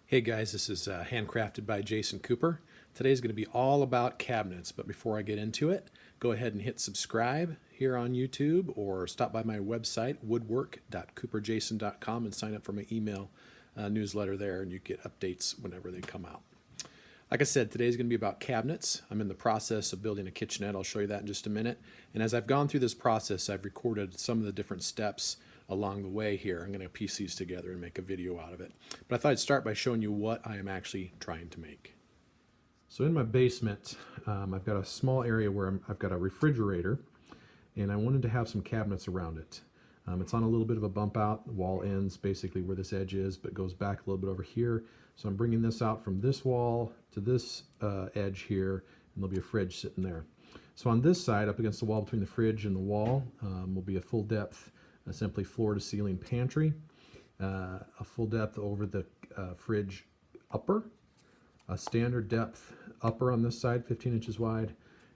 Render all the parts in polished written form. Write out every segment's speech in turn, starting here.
Hey guys, this is handcrafted by Jason Cooper. Today's going to be all about cabinets, but before I get into it, go ahead and hit subscribe here on YouTube or stop by my website, woodwork.cooperjason.com, and sign up for my email newsletter there, and you get updates whenever they come out. Like I said, today's going to be about cabinets. I'm in the process of building a kitchenette. I'll show you that in just a minute. And as I've gone through this process, I've recorded some of the different steps along the way here. I'm going to piece these together and make a video out of it. But I thought I'd start by showing you what I am actually trying to make. So in my basement, I've got a small area where I've got a refrigerator, and I wanted to have some cabinets around it. It's on a little bit of a bump out. The wall ends basically where this edge is, but goes back a little bit over here. So I'm bringing this out from this wall to this edge here, and there'll be a fridge sitting there. So on this side, up against the wall between the fridge and the wall, will be a full depth, simply floor to ceiling pantry, a full depth over the fridge upper, a standard depth upper on this side, 15 inches wide,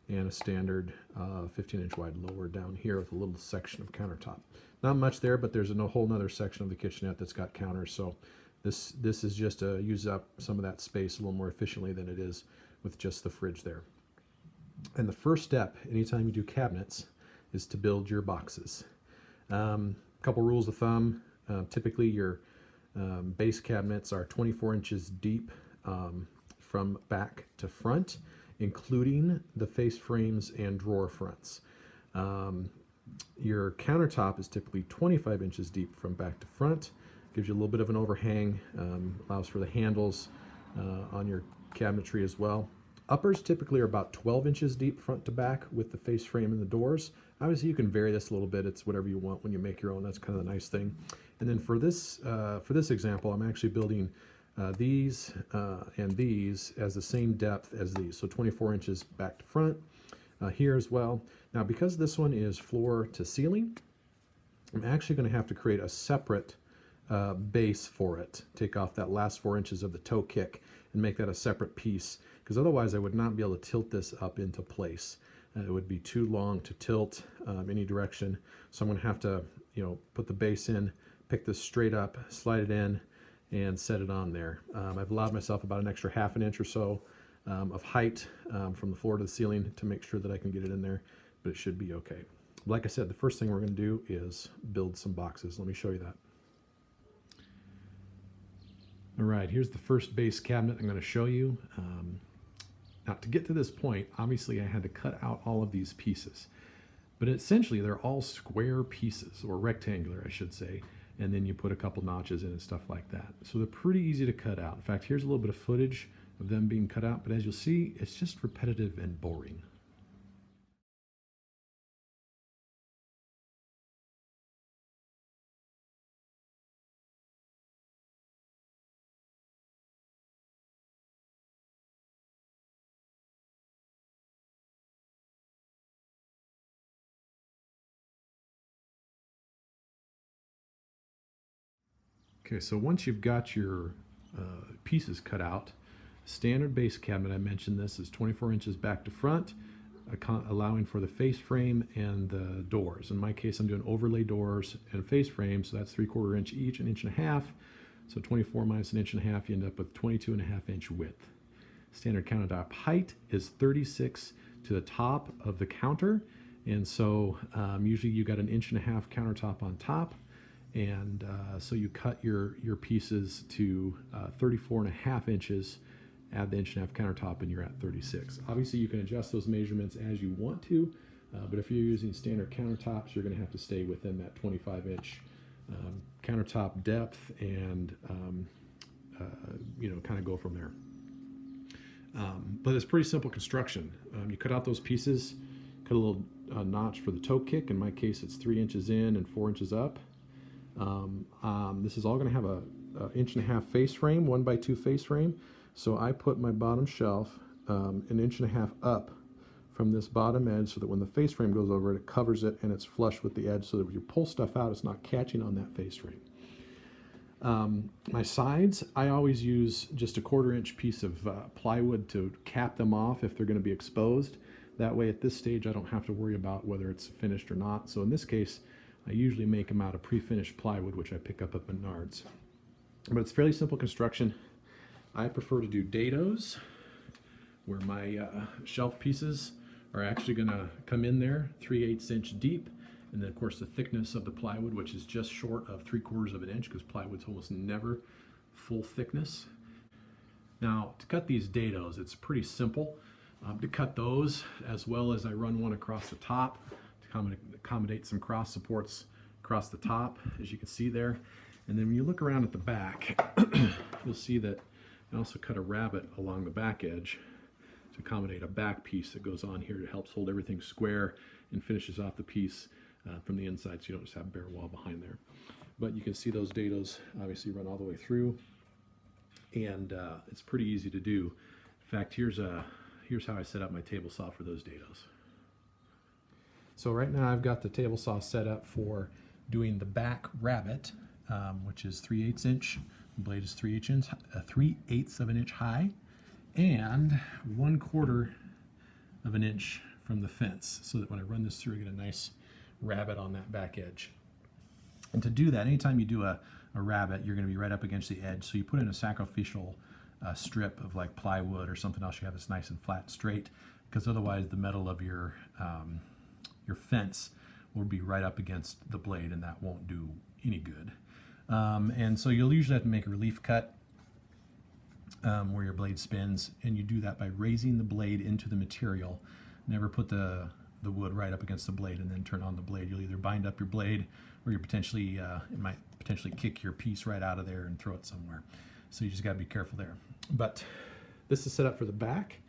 and a standard 15-inch wide lower down here with a little section of countertop. Not much there, but there's a whole nother section of the kitchenette that's got counters, so this is just to use up some of that space a little more efficiently than it is with just the fridge there. And the first step, anytime you do cabinets, is to build your boxes. Couple rules of thumb. Typically your base cabinets are 24 inches deep from back to front, including the face frames and drawer fronts. Your countertop is typically 25 inches deep from back to front. Gives you a little bit of an overhang, allows for the handles on your cabinetry as well. Uppers typically are about 12 inches deep front to back with the face frame and the doors. Obviously you can vary this a little bit. It's whatever you want when you make your own. That's kind of the nice thing. And then for this example, I'm actually building these and these as the same depth as these. So 24 inches back to front here as well. Now because this one is floor to ceiling, I'm actually going to have to create a separate base for it. Take off that last 4 inches of the toe kick and make that a separate piece, because otherwise I would not be able to tilt this up into place. It would be too long to tilt any direction. So I'm going to have to, put the base in, pick this straight up, slide it in, and set it on there. I've allowed myself about an extra ½ inch or so of height from the floor to the ceiling to make sure that I can get it in there, but it should be okay. Like I said, the first thing we're going to do is build some boxes. Let me show you that. All right, here's the first base cabinet I'm going to show you. Now, to get to this point, obviously I had to cut out all of these pieces. But essentially, they're all square pieces, or rectangular, I should say. And then you put a couple notches in and stuff like that. So they're pretty easy to cut out. In fact, here's a little bit of footage of them being cut out. But as you'll see, it's just repetitive and boring. Okay, so once you've got your pieces cut out, standard base cabinet, I mentioned this, is 24 inches back to front, allowing for the face frame and the doors. In my case, I'm doing overlay doors and face frame, so that's 3/4 inch each, an inch and a half. So 24 minus an inch and a half, you end up with 22.5 inch width. Standard countertop height is 36 to the top of the counter, and so usually you got an inch and a half countertop on top. And so you cut your pieces to 34.5 inches, add the inch and a half countertop, and you're at 36. Obviously you can adjust those measurements as you want to, but if you're using standard countertops, you're going to have to stay within that 25-inch countertop depth and kind of go from there. But it's pretty simple construction. You cut out those pieces, cut a little notch for the toe kick. In my case, it's 3 inches in and 4 inches up. This is all going to have a inch and a half face frame, 1x2 face frame. So I put my bottom shelf an inch and a half up from this bottom edge so that when the face frame goes over it, it covers it and it's flush with the edge so that when you pull stuff out, it's not catching on that face frame. My sides, I always use just a 1/4 inch piece of plywood to cap them off if they're going to be exposed. That way at this stage, I don't have to worry about whether it's finished or not. So in this case, I usually make them out of pre-finished plywood, which I pick up at Menards. But it's fairly simple construction. I prefer to do dados, where my shelf pieces are actually going to come in there 3/8 inch deep, and then of course the thickness of the plywood, which is just short of 3/4 of an inch, because plywood's almost never full thickness. Now to cut these dados, it's pretty simple to cut those, as well as I run one across the top to accommodate some cross supports across the top, as you can see there. And then when you look around at the back, you'll see that I also cut a rabbet along the back edge to accommodate a back piece that goes on here to help hold everything square and finishes off the piece from the inside, so you don't just have bare wall behind there. But you can see those dados obviously run all the way through, and it's pretty easy to do. In fact, here's how I set up my table saw for those dados. So right now I've got the table saw set up for doing the back rabbet, which is 3/8 inch. The blade is 3/8 of an inch high, and 1/4 of an inch from the fence, so that when I run this through, I get a nice rabbet on that back edge. And to do that, anytime you do a rabbet, you're going to be right up against the edge, so you put in a sacrificial strip of like plywood or something else you have that's nice and flat and straight, because otherwise the metal of your fence will be right up against the blade, and that won't do any good. And so you'll usually have to make a relief cut where your blade spins, and you do that by raising the blade into the material. Never put the wood right up against the blade and then turn on the blade. You'll either bind up your blade, or you potentially it might potentially kick your piece right out of there and throw it somewhere. So you just got to be careful there. But this is set up for the back,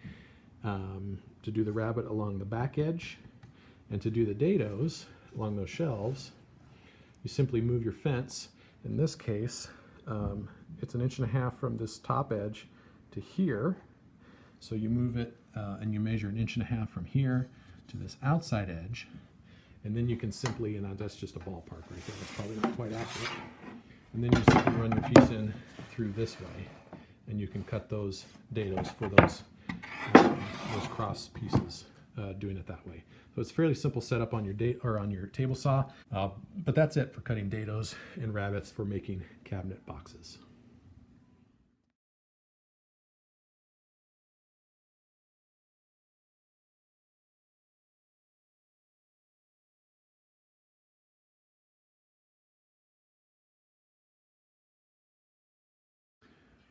to do the rabbet along the back edge, and to do the dados along those shelves. You simply move your fence. In this case, it's 1.5 inches from this top edge to here. So you move it and you measure 1.5 inches from here to this outside edge. And then you can simply, and that's just a ballpark right there, that's probably not quite accurate. And then you simply run your piece in through this way, and you can cut those dados for those cross pieces, doing it that way. So it's a fairly simple setup on your table saw, but that's it for cutting dados and rabbets for making cabinet boxes.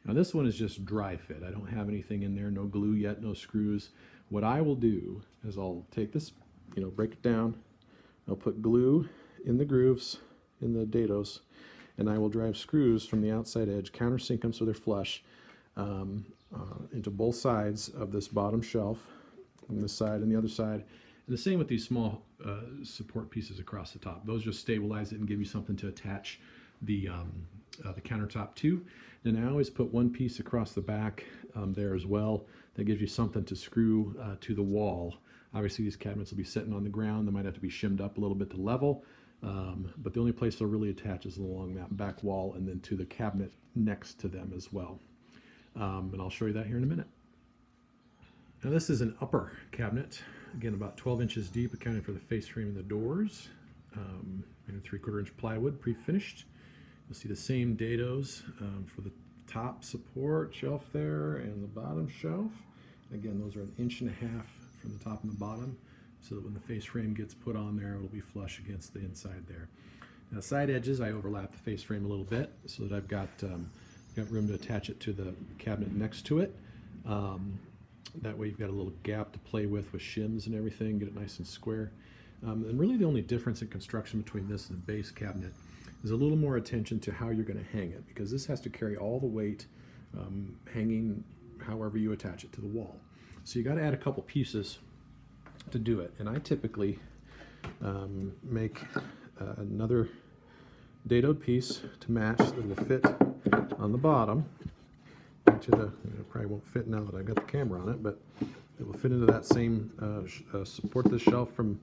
Now this one is just dry fit. I don't have anything in there, no glue yet, no screws. What I will do is I'll take this, break it down. I'll put glue in the grooves in the dados, and I will drive screws from the outside edge, countersink them so they're flush, into both sides of this bottom shelf, on this side and the other side. And the same with these small support pieces across the top. Those just stabilize it and give you something to attach the countertop to. And I always put one piece across the back there as well. That gives you something to screw to the wall. Obviously these cabinets will be sitting on the ground. They might have to be shimmed up a little bit to level, but the only place they'll really attach is along that back wall and then to the cabinet next to them as well. And I'll show you that here in a minute. Now this is an upper cabinet, again about 12 inches deep, accounting for the face frame and the doors. And a 3/4 inch plywood, pre-finished. You'll see the same dados for the top support shelf there and the bottom shelf. Again, those are 1.5 inches from the top and the bottom, so that when the face frame gets put on there, it'll be flush against the inside there. Now side edges, I overlap the face frame a little bit so that I've got room to attach it to the cabinet next to it. That way you've got a little gap to play with shims and everything, get it nice and square. And really the only difference in construction between this and the base cabinet is a little more attention to how you're going to hang it, because this has to carry all the weight hanging however you attach it to the wall. So you got to add a couple pieces to do it, and I typically make another dadoed piece to match that will fit on the bottom. It probably won't fit now that I've got the camera on it, but it will fit into that same support the shelf from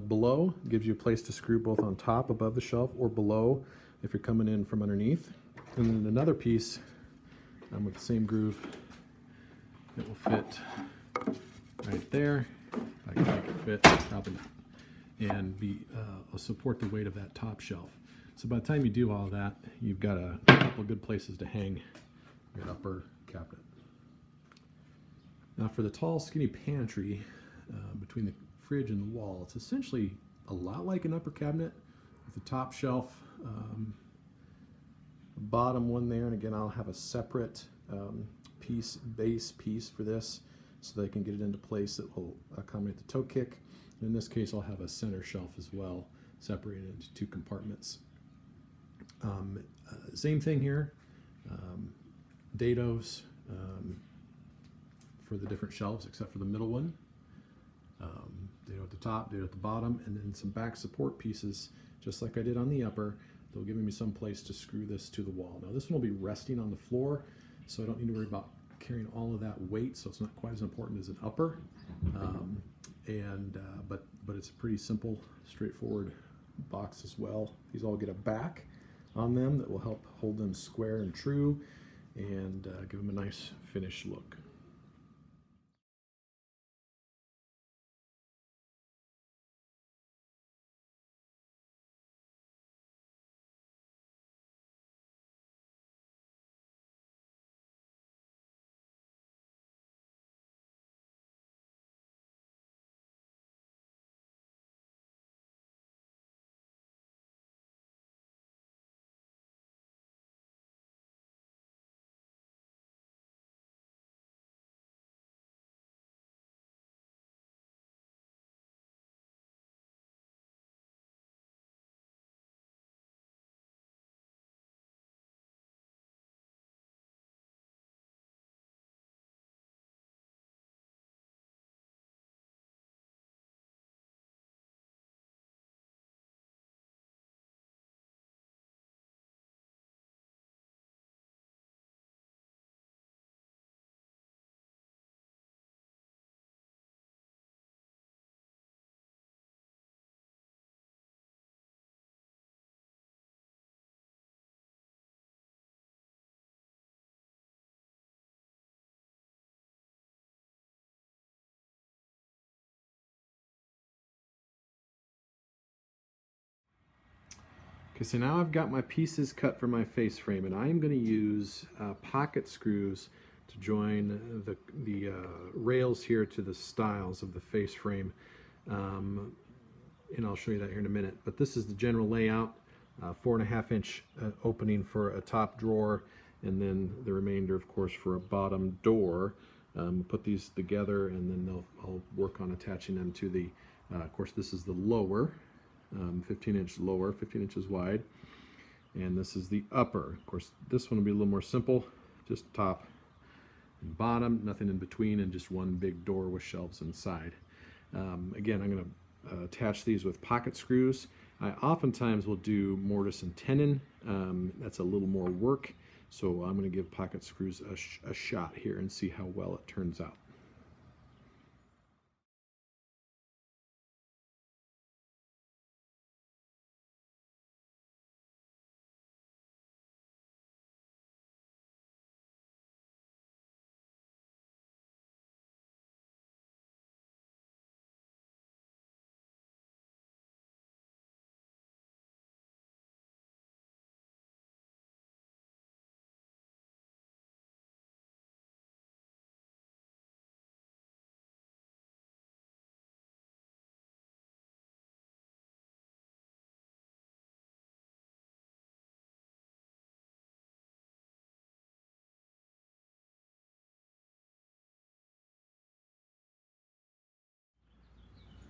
below. Gives you a place to screw both on top above the shelf or below if you're coming in from underneath. And then another piece with the same groove that will fit right there. If I can make it fit, probably not. And will support the weight of that top shelf. So by the time you do all that, you've got a couple good places to hang your upper cabinet. Now for the tall, skinny pantry between the fridge and the wall, it's essentially a lot like an upper cabinet with the top shelf, bottom one there, and again I'll have a separate base piece for this so that I can get it into place that will accommodate the toe kick. In this case I'll have a center shelf as well, separated into two compartments. Same thing here, dados for the different shelves except for the middle one. Dado at the top, dado at the bottom, and then some back support pieces just like I did on the upper. They'll give me some place to screw this to the wall. Now this one will be resting on the floor, so I don't need to worry about carrying all of that weight, so it's not quite as important as an upper. But it's a pretty simple, straightforward box as well. These all get a back on them that will help hold them square and true and give them a nice finished look. Okay, so now I've got my pieces cut for my face frame, and I am going to use pocket screws to join the rails here to the stiles of the face frame. And I'll show you that here in a minute. But this is the general layout, 4.5 inch opening for a top drawer, and then the remainder, of course, for a bottom door. Put these together, and then I'll work on attaching them to the, of course, this is the lower. 15 inch lower, 15 inches wide, and this is the upper. Of course, this one will be a little more simple, just top and bottom, nothing in between, and just one big door with shelves inside. Again, I'm going to attach these with pocket screws. I oftentimes will do mortise and tenon. That's a little more work, so I'm going to give pocket screws a shot here and see how well it turns out.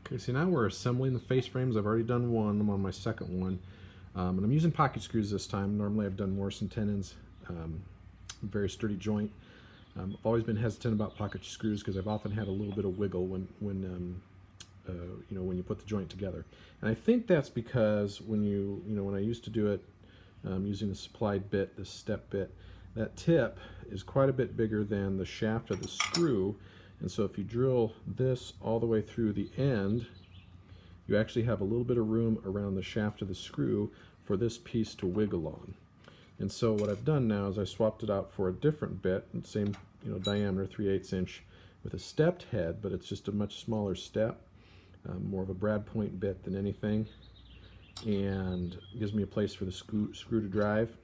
Okay, so now we're assembling the face frames. I've already done one. I'm on my second one. And I'm using pocket screws this time. Normally I've done mortise and tenons. Very sturdy joint. I've always been hesitant about pocket screws because I've often had a little bit of wiggle when you put the joint together. And I think that's because when I used to do it using the supplied bit, the step bit, that tip is quite a bit bigger than the shaft of the screw. And so if you drill this all the way through the end, you actually have a little bit of room around the shaft of the screw for this piece to wiggle on. And so what I've done now is I swapped it out for a different bit, same diameter, 3/8 inch, with a stepped head, but it's just a much smaller step, more of a brad point bit than anything, and gives me a place for the screw to drive.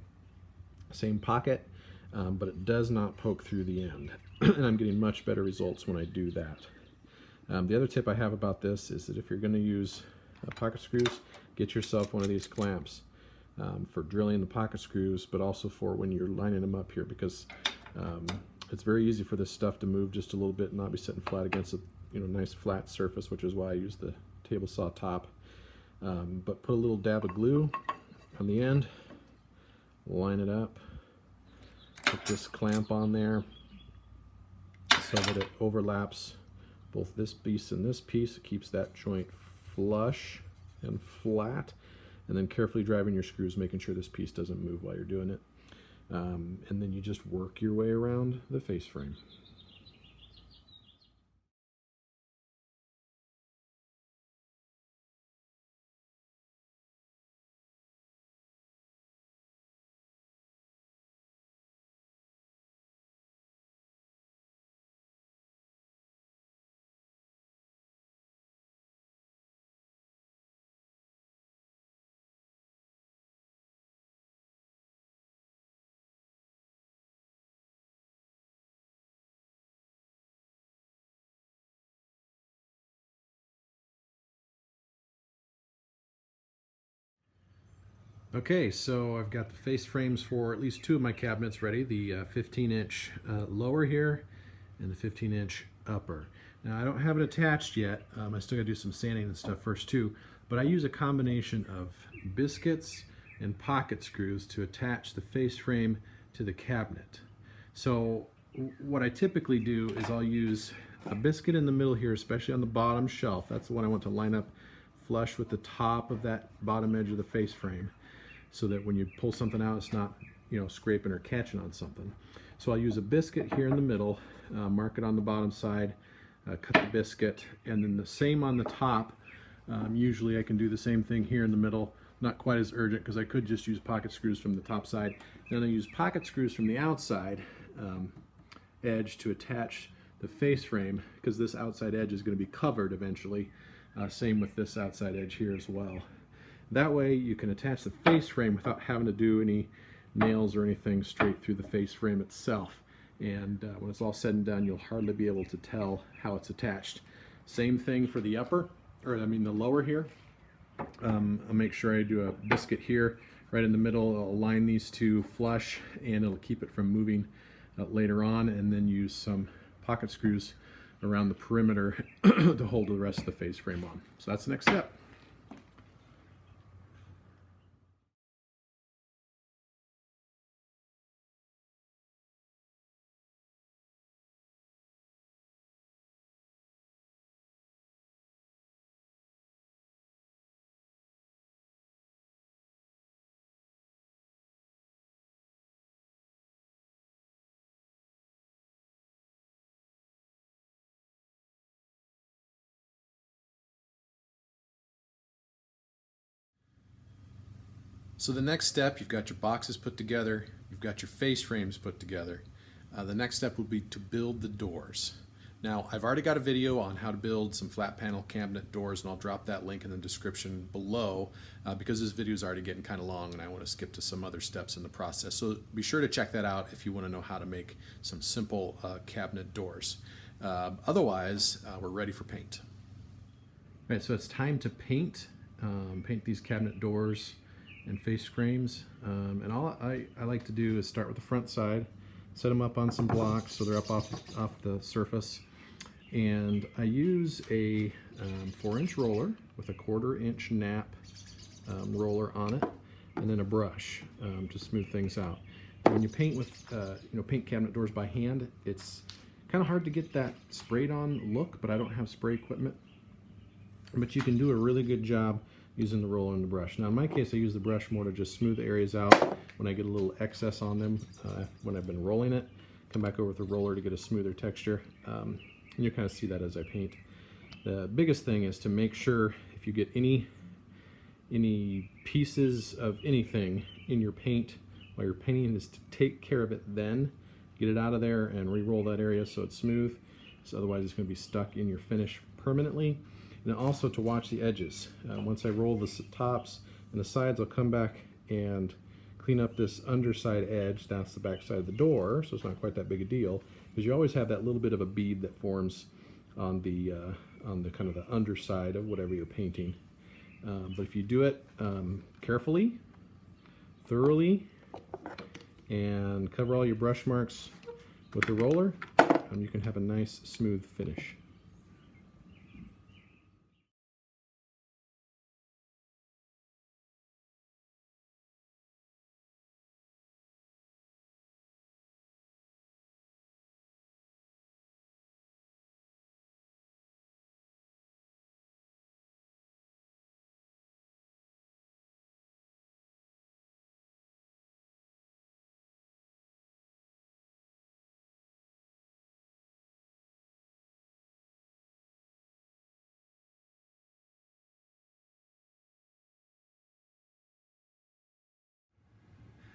Same pocket. but it does not poke through the end. And I'm getting much better results when I do that. The other tip I have about this is that if you're going to use pocket screws, get yourself one of these clamps for drilling the pocket screws, but also for when you're lining them up here, because it's very easy for this stuff to move just a little bit and not be sitting flat against a nice flat surface, which is why I use the table saw top. But put a little dab of glue on the end, line it up, put this clamp on there so that it overlaps both this piece and this piece. It keeps that joint flush and flat, and then carefully driving your screws, making sure this piece doesn't move while you're doing it. And then you just work your way around the face frame. Okay, so I've got the face frames for at least two of my cabinets ready, the 15-inch lower here and the 15-inch upper. Now I don't have it attached yet. I still got to do some sanding and stuff first too, but I use a combination of biscuits and pocket screws to attach the face frame to the cabinet. So what I typically do is I'll use a biscuit in the middle here, especially on the bottom shelf. That's the one I want to line up flush with the top of that bottom edge of the face frame, so that when you pull something out, it's not, scraping or catching on something. So I'll use a biscuit here in the middle, mark it on the bottom side, cut the biscuit, and then the same on the top. Usually I can do the same thing here in the middle, not quite as urgent because I could just use pocket screws from the top side. Then I use pocket screws from the outside edge to attach the face frame, because this outside edge is going to be covered eventually. Same with this outside edge here as well. That way you can attach the face frame without having to do any nails or anything straight through the face frame itself. And when it's all said and done, you'll hardly be able to tell how it's attached. Same thing for the upper, the lower here. I'll make sure I do a biscuit here right in the middle. I'll line these two flush, and it'll keep it from moving later on, and then use some pocket screws around the perimeter to hold the rest of the face frame on. So that's the next step. So the next step, you've got your boxes put together, you've got your face frames put together. The next step would be to build the doors. Now, I've already got a video on how to build some flat panel cabinet doors, and I'll drop that link in the description below because this video is already getting kind of long and I want to skip to some other steps in the process. So be sure to check that out if you want to know how to make some simple cabinet doors. Otherwise, we're ready for paint. All right, so it's time to paint these cabinet doors and face frames, and all I like to do is start with the front side, set them up on some blocks so they're up off the surface, and I use a 4-inch roller with a 1/4-inch nap roller on it, and then a brush to smooth things out. When you paint with paint cabinet doors by hand, it's kind of hard to get that sprayed on look, but I don't have spray equipment. But you can do a really good job using the roller and the brush. Now in my case, I use the brush more to just smooth the areas out when I get a little excess on them when I've been rolling it. Come back over with the roller to get a smoother texture. And you kind of see that as I paint. The biggest thing is to make sure if you get any pieces of anything in your paint while you're painting, is to take care of it then. Get it out of there and re-roll that area so it's smooth. So otherwise it's going to be stuck in your finish permanently. And also to watch the edges. Once I roll the tops and the sides, I'll come back and clean up this underside edge. That's the back side of the door, so it's not quite that big a deal, because you always have that little bit of a bead that forms on the kind of the underside of whatever you're painting. But if you do it carefully, thoroughly, and cover all your brush marks with the roller, you can have a nice smooth finish.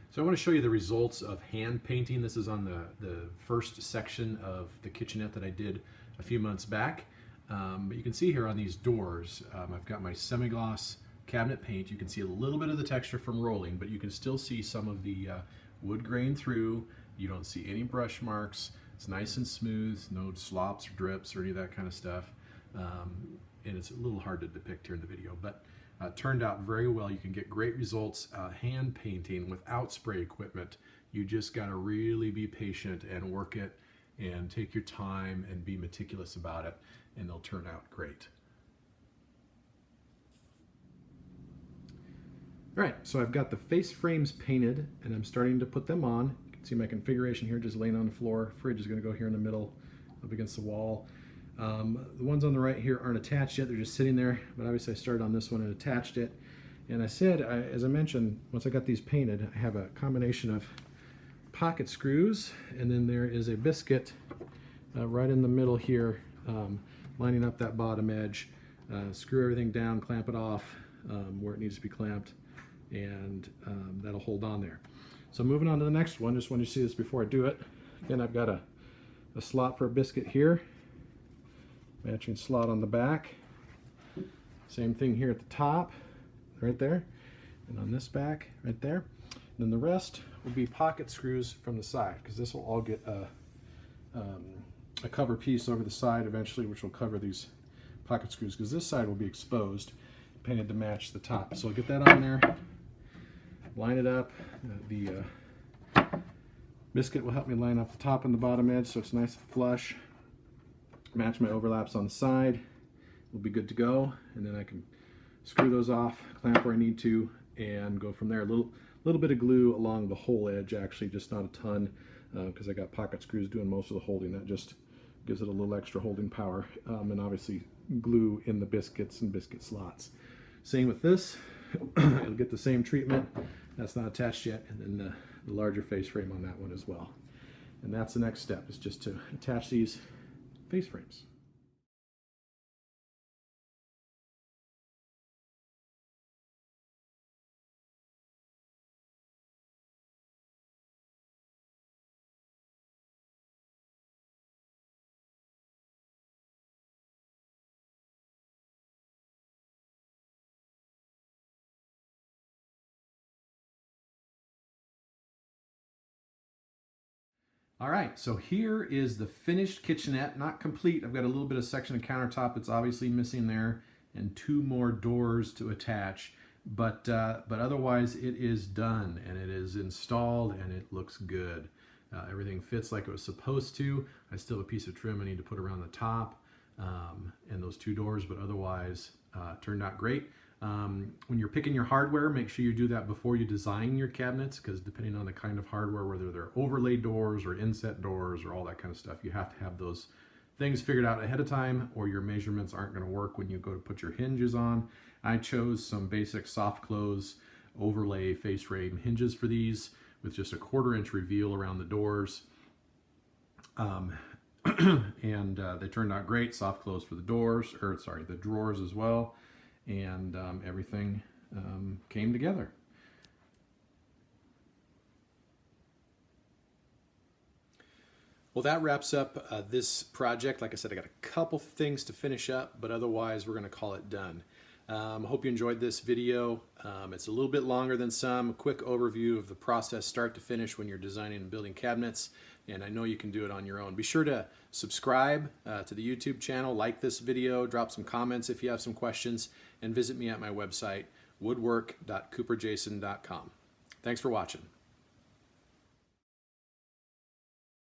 So I want to show you the results of hand painting. This is on the first section of the kitchenette that I did a few months back. But you can see here on these doors, I've got my semi-gloss cabinet paint. You can see a little bit of the texture from rolling, but you can still see some of the wood grain through. You don't see any brush marks. It's nice and smooth, no slops or drips or any of that kind of stuff. And it's a little hard to depict here in the video, but turned out very well. You can get great results hand painting without spray equipment. You just got to really be patient and work it and take your time and be meticulous about it, and they'll turn out great. All right, so I've got the face frames painted and I'm starting to put them on. You can see my configuration here just laying on the floor. Fridge is going to go here in the middle up against the wall. The ones on the right here aren't attached yet, they're just sitting there, but obviously I started on this one and attached it. And I said, as I mentioned, once I got these painted, I have a combination of pocket screws, and then there is a biscuit right in the middle here, lining up that bottom edge. Screw everything down, clamp it off where it needs to be clamped, and that'll hold on there. So moving on to the next one, just wanted to see this before I do it. Again, I've got a slot for a biscuit here. Matching slot on the back. Same thing here at the top, right there. And on this back, right there. And then the rest will be pocket screws from the side, because this will all get a cover piece over the side eventually, which will cover these pocket screws, because this side will be exposed, painted to match the top. So I'll get that on there, line it up. The biscuit will help me line up the top and the bottom edge so it's nice and flush. Match my overlaps on the side. We'll be good to go, and then I can screw those off, clamp where I need to, and go from there. A little bit of glue along the whole edge, actually, just not a ton, because I got pocket screws doing most of the holding. That just gives it a little extra holding power, and obviously glue in the biscuits and biscuit slots. Same with this. It'll get the same treatment. That's not attached yet, and then the larger face frame on that one as well. And that's the next step, is just to attach these face frames. All right, so here is the finished kitchenette, not complete. I've got a little bit of section of countertop that's obviously missing there, and 2 more doors to attach. But otherwise it is done, and it is installed, and it looks good. Everything fits like it was supposed to. I still have a piece of trim I need to put around the top and those 2 doors, but otherwise turned out great. When you're picking your hardware, make sure you do that before you design your cabinets, because depending on the kind of hardware, whether they're overlay doors or inset doors or all that kind of stuff, you have to have those things figured out ahead of time, or your measurements aren't going to work when you go to put your hinges on. I chose some basic soft close overlay face frame hinges for these, with just a 1/4 inch reveal around the doors. And they turned out great. Soft close for the doors, or sorry, the drawers as well. And everything came together. Well, that wraps up this project. Like I said, I got a couple things to finish up, but otherwise we're going to call it done. Hope you enjoyed this video. It's a little bit longer than some, a quick overview of the process start to finish when you're designing and building cabinets, and I know you can do it on your own. Be sure to subscribe to the YouTube channel, like this video, drop some comments if you have some questions, and visit me at my website, woodwork.cooperjason.com. Thanks for watching.